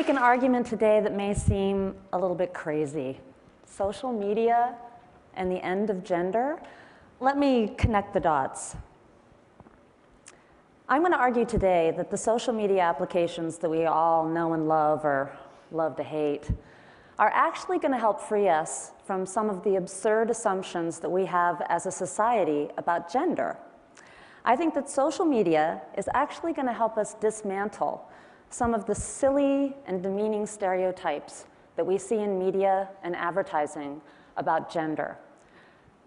make an argument today that may seem a little bit crazy. Social media and the end of gender? Let me connect the dots. I'm going to argue today that the social media applications that we all know and love or love to hate are actually going to help free us from some of the absurd assumptions that we have as a society about gender. I think that social media is actually going to help us dismantle some of the silly and demeaning stereotypes that we see in media and advertising about gender.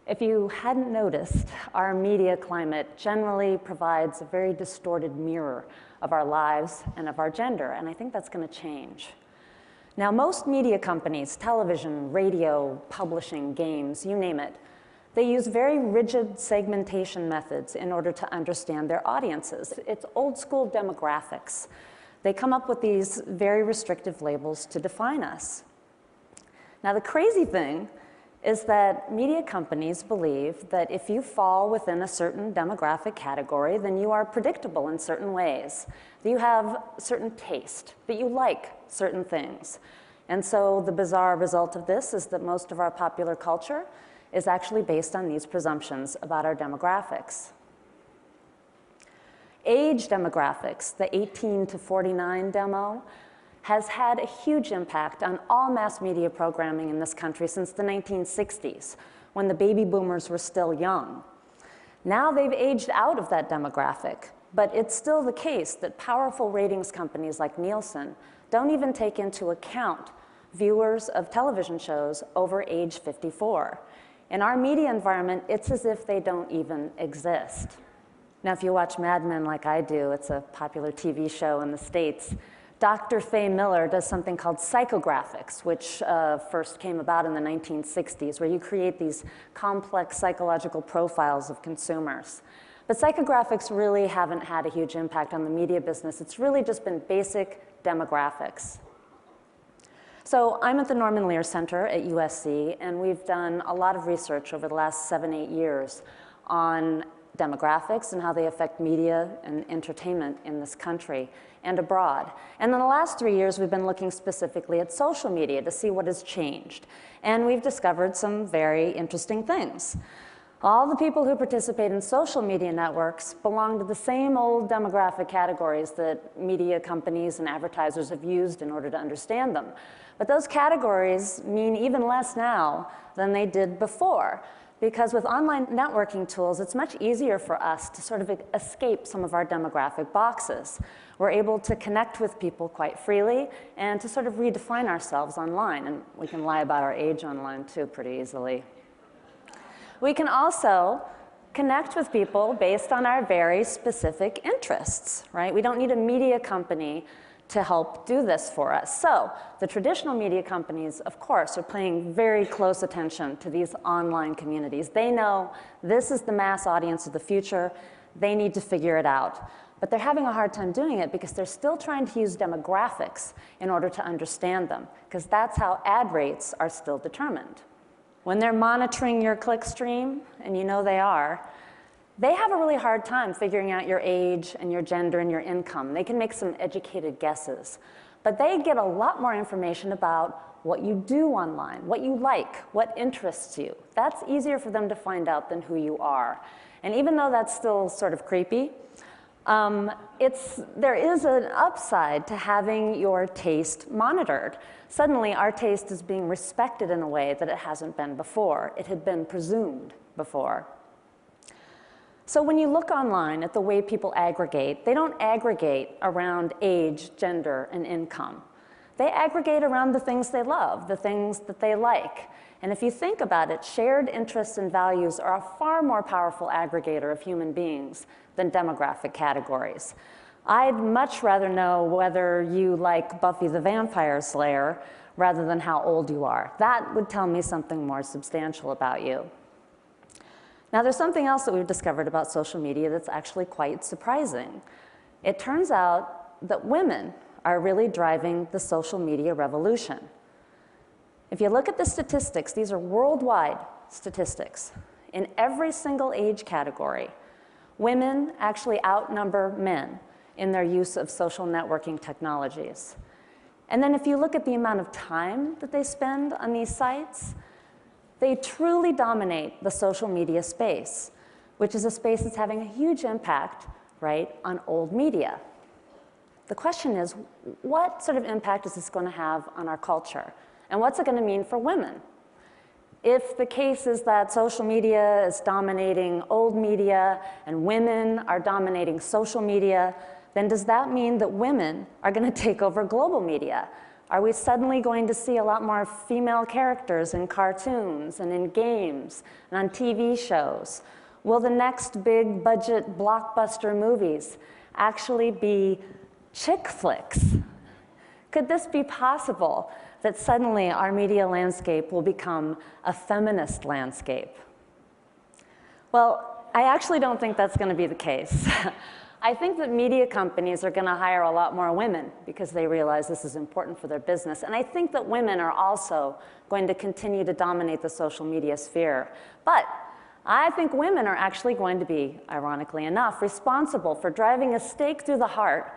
If you hadn't noticed, our media climate generally provides a very distorted mirror of our lives and of our gender, and I think that's going to change. Now, most media companies, television, radio, publishing, games, you name it, they use very rigid segmentation methods in order to understand their audiences. It's old school demographics. They come up with these very restrictive labels to define us. Now, the crazy thing is that media companies believe that if you fall within a certain demographic category, then you are predictable in certain ways, that you have certain taste, that you like certain things. And so the bizarre result of this is that most of our popular culture is actually based on these presumptions about our demographics. Age demographics, the 18 to 49 demo, has had a huge impact on all mass media programming in this country since the 1960s, when the baby boomers were still young. Now they've aged out of that demographic, but it's still the case that powerful ratings companies like Nielsen don't even take into account viewers of television shows over age 54. In our media environment, it's as if they don't even exist. Now, if you watch Mad Men like I do, it's a popular TV show in the States, Dr. Faye Miller does something called psychographics, which first came about in the 1960s, where you create these complex psychological profiles of consumers. But psychographics really haven't had a huge impact on the media business. It's really just been basic demographics. So I'm at the Norman Lear Center at USC, and we've done a lot of research over the last 7-8 years on demographics and how they affect media and entertainment in this country and abroad. And in the last 3 years, we've been looking specifically at social media to see what has changed. And we've discovered some very interesting things. All the people who participate in social media networks belong to the same old demographic categories that media companies and advertisers have used in order to understand them. But those categories mean even less now than they did before, because with online networking tools, it's much easier for us to sort of escape some of our demographic boxes. We're able to connect with people quite freely and to sort of redefine ourselves online, and we can lie about our age online too pretty easily. We can also connect with people based on our very specific interests, right? We don't need a media company to help do this for us. So the traditional media companies, of course, are paying very close attention to these online communities. They know this is the mass audience of the future. They need to figure it out. But they're having a hard time doing it because they're still trying to use demographics in order to understand them, because that's how ad rates are still determined. When they're monitoring your click stream, and you know they are, they have a really hard time figuring out your age and your gender and your income. They can make some educated guesses, but they get a lot more information about what you do online, what you like, what interests you. That's easier for them to find out than who you are. And even though that's still sort of creepy, there is an upside to having your taste monitored. Suddenly, our taste is being respected in a way that it hasn't been before. It had been presumed before. So when you look online at the way people aggregate, they don't aggregate around age, gender, and income. They aggregate around the things they love, the things that they like. And if you think about it, shared interests and values are a far more powerful aggregator of human beings than demographic categories. I'd much rather know whether you like Buffy the Vampire Slayer rather than how old you are. That would tell me something more substantial about you. Now, there's something else that we've discovered about social media that's actually quite surprising. It turns out that women are really driving the social media revolution. If you look at the statistics, these are worldwide statistics. In every single age category, women actually outnumber men in their use of social networking technologies. And then if you look at the amount of time that they spend on these sites, they truly dominate the social media space, which is a space that's having a huge impact, right, on old media. The question is, what sort of impact is this going to have on our culture? And what's it going to mean for women? If the case is that social media is dominating old media and women are dominating social media, then does that mean that women are going to take over global media? Are we suddenly going to see a lot more female characters in cartoons and in games and on TV shows? Will the next big budget blockbuster movies actually be chick flicks? Could this be possible, that suddenly our media landscape will become a feminist landscape? Well, I actually don't think that's going to be the case. I think that media companies are going to hire a lot more women because they realize this is important for their business. And I think that women are also going to continue to dominate the social media sphere. But I think women are actually going to be, ironically enough, responsible for driving a stake through the heart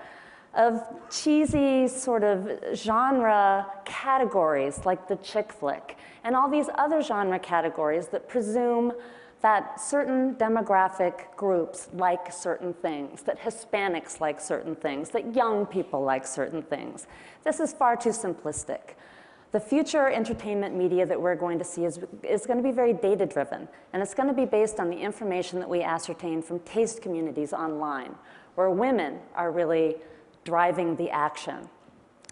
of cheesy sort of genre categories like the chick flick and all these other genre categories that presume that certain demographic groups like certain things, that Hispanics like certain things, that young people like certain things. This is far too simplistic. The future entertainment media that we're going to see is going to be very data-driven, and it's going to be based on the information that we ascertain from taste communities online, where women are really driving the action.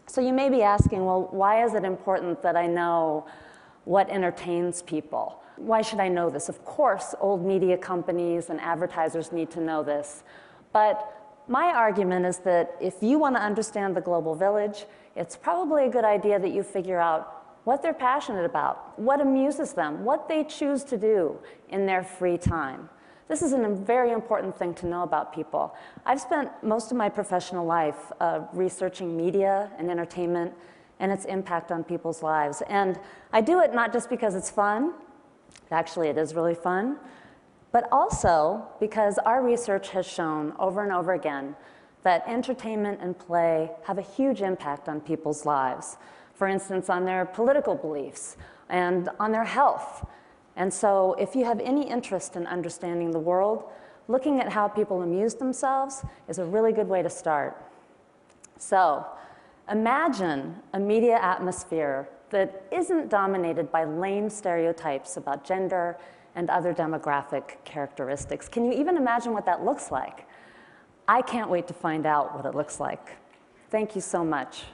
So you may be asking, well, why is it important that I know what entertains people? Why should I know this? Of course, old media companies and advertisers need to know this. But my argument is that if you want to understand the global village, it's probably a good idea that you figure out what they're passionate about, what amuses them, what they choose to do in their free time. This is a very important thing to know about people. I've spent most of my professional life researching media and entertainment and its impact on people's lives. And I do it not just because it's fun. Actually, it is really fun. But also because our research has shown over and over again that entertainment and play have a huge impact on people's lives. For instance, on their political beliefs and on their health. And so if you have any interest in understanding the world, looking at how people amuse themselves is a really good way to start. So imagine a media atmosphere that isn't dominated by lame stereotypes about gender and other demographic characteristics. Can you even imagine what that looks like? I can't wait to find out what it looks like. Thank you so much.